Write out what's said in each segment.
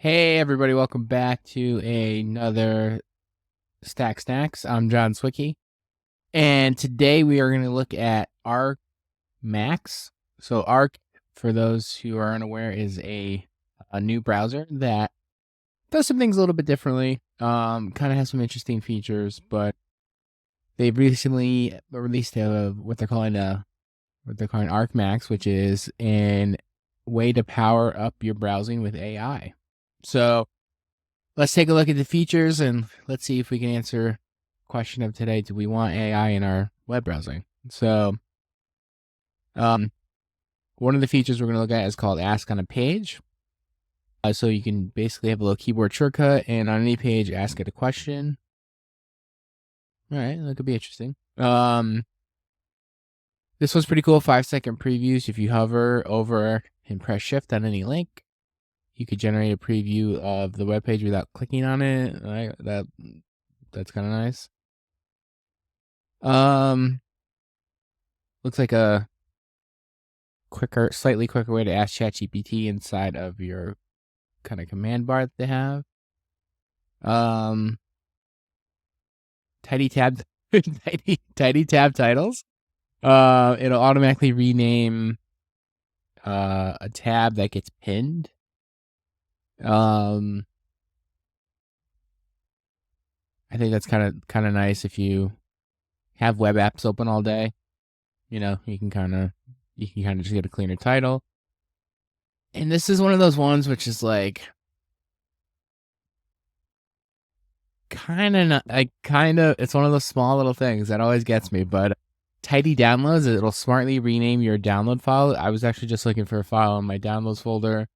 Hey everybody, welcome back to another Stack Snacks. I'm John Siwicki, and today we are going to look at Arc Max. So Arc, for those who are unaware, is a new browser that does some things a little bit differently. Kind of has some interesting features, but they've recently released what they're calling Arc Max, which is a way to power up your browsing with AI. So let's take a look at the features and let's see if we can answer the question of today. Do we want AI in our web browsing? So one of the features we're going to look at is called Ask on a Page. So you can basically have a little keyboard shortcut and on any page ask it a question. All right, that could be interesting. This one's pretty cool. 5-second previews. If you hover over and press shift on any link, you could generate a preview of the web page without clicking on it. That's kind of nice. Looks like a slightly quicker way to ask ChatGPT inside of your kind of command bar that they have. Tidy tab titles. It'll automatically rename a tab that gets pinned. I think that's kind of nice if you have web apps open all day. You can kind of just get a cleaner title. And this is one of those ones which is like it's one of those small little things that always gets me, but tidy downloads, it'll smartly rename your download file. I was actually just looking for a file in my downloads folder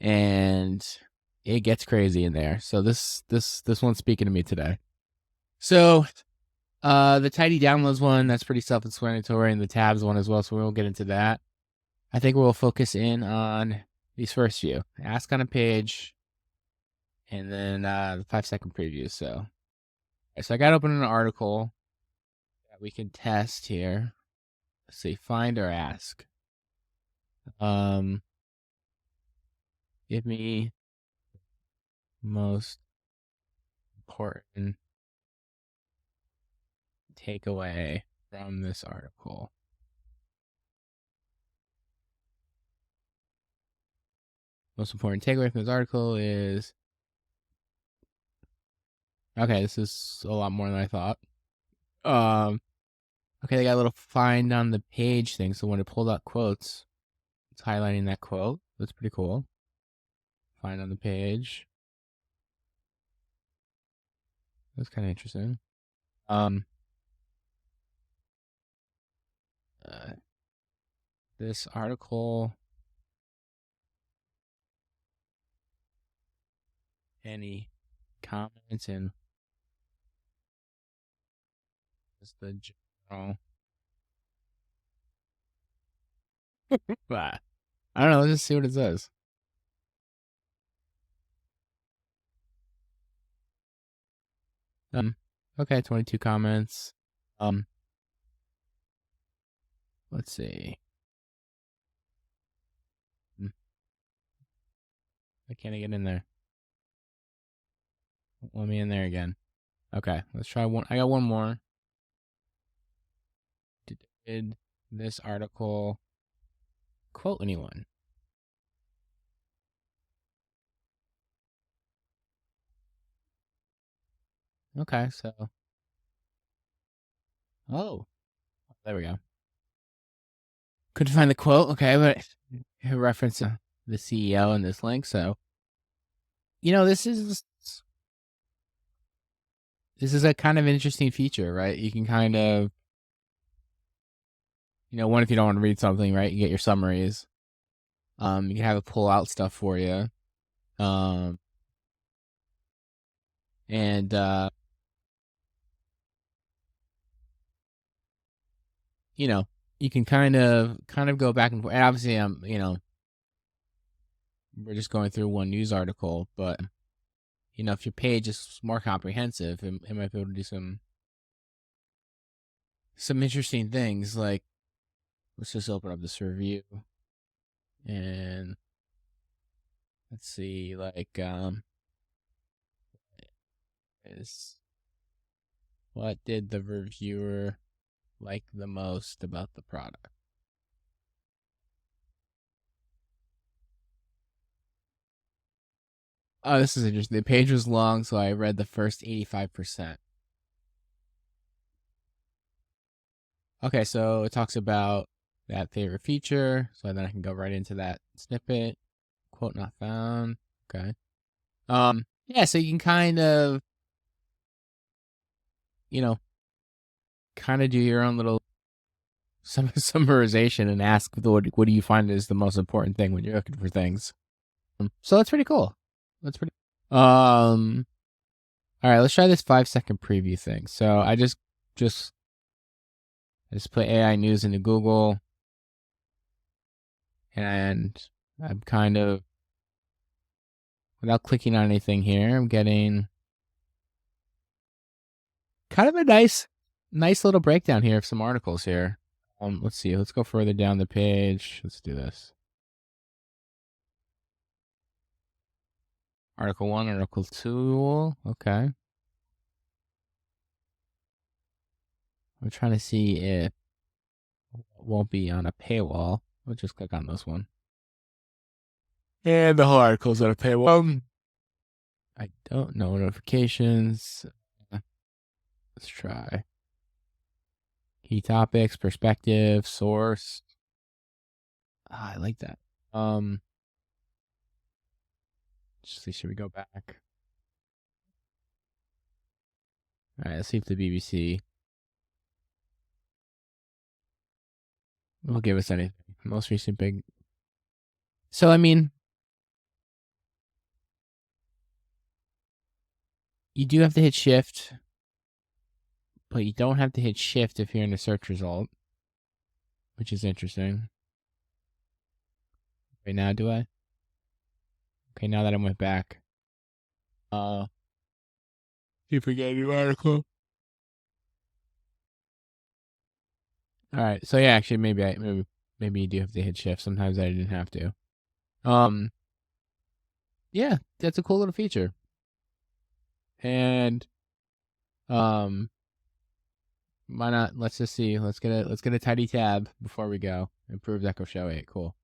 and it gets crazy in there. So this one's speaking to me today. So the tidy downloads one, that's pretty self-explanatory, and the tabs one as well, so we won't get into that. I think we'll focus in on these first few. Ask on a page, and then the 5-second preview. So I got to open an article that we can test here. Let's see, find or ask. Give me most important takeaway from this article. Most important takeaway from this article is... Okay, this is a lot more than I thought. Okay, they got a little find on the page thing, so when it pulled out quotes, it's highlighting that quote. That's pretty cool. Find on the page. That's kind of interesting. This article, any comments in just the general? I don't know. Let's just see what it says. Okay, 22 comments. Let's see. Why can't I get in there? Let me in there again. Okay, let's try one. I got one more. Did this article quote anyone? Okay, so. Oh, there we go. Couldn't find the quote. Okay, but it referenced the CEO in this link. So, this is a kind of interesting feature, right? You can kind of, one, if you don't want to read something, right, you get your summaries. You can have it pull out stuff for you. And you can kind of go back and forth. And obviously, we're just going through one news article, but if your page is more comprehensive, it might be able to do some interesting things. Like, let's just open up this review, and let's see, like, is what did the reviewer like the most about the product? Oh, this is interesting. The page was long, so I read the first 85%. Okay, so it talks about that favorite feature, so then I can go right into that snippet. Quote not found. Okay. Yeah, so you can kind of, you know, kind of do your own little summarization and ask what do you find is the most important thing when you're looking for things. So that's pretty cool. That's pretty. All right, let's try this 5-second preview thing. So I just put AI news into Google, and I'm kind of, without clicking on anything here, I'm getting kind of a nice little breakdown here of some articles here. Let's see. Let's go further down the page. Let's do this. Article 1, Article 2. Okay. I'm trying to see if it won't be on a paywall. We'll just click on this one. And the whole article's on a paywall. I don't know. Notifications. Let's try. Key topics, perspective, source. I like that. Just see, should we go back? All right, let's see if the BBC will give us anything. Most recent big. So, I mean, you do have to hit shift, but you don't have to hit shift if you're in a search result, which is interesting. Right now, do I? Okay, now that I went back. See if we get a new article. All right, so yeah, actually, maybe you do have to hit shift. Sometimes I didn't have to. Yeah, that's a cool little feature. And why not? Let's just see. Let's get a tidy tab before we go. Improved Echo Show 8. Cool.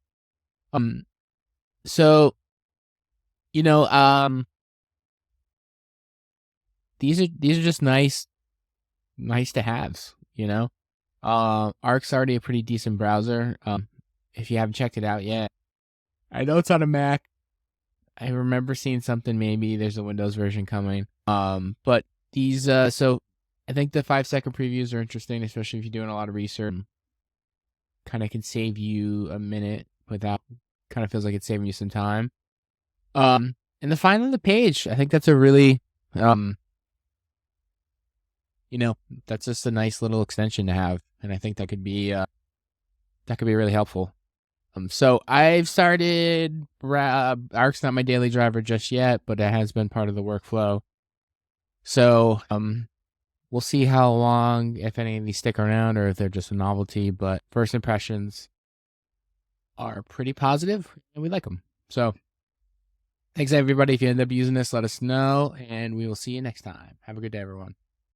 So, you know, these are just nice to haves, you know. Arc's already a pretty decent browser. If you haven't checked it out yet, I know it's on a Mac. I remember seeing something, maybe there's a Windows version coming. But these so I think the 5-second previews are interesting, especially if you're doing a lot of research. Kind of can save you a minute without, kind of feels like it's saving you some time. And the find on the page, I think that's a really you know, that's just a nice little extension to have, and I think that could be really helpful. So I've started. Arc's not my daily driver just yet, but it has been part of the workflow. So we'll see how long, if any of these stick around, or if they're just a novelty. But first impressions are pretty positive, and we like them. So thanks everybody. If you end up using this, let us know, and we will see you next time. Have a good day, everyone.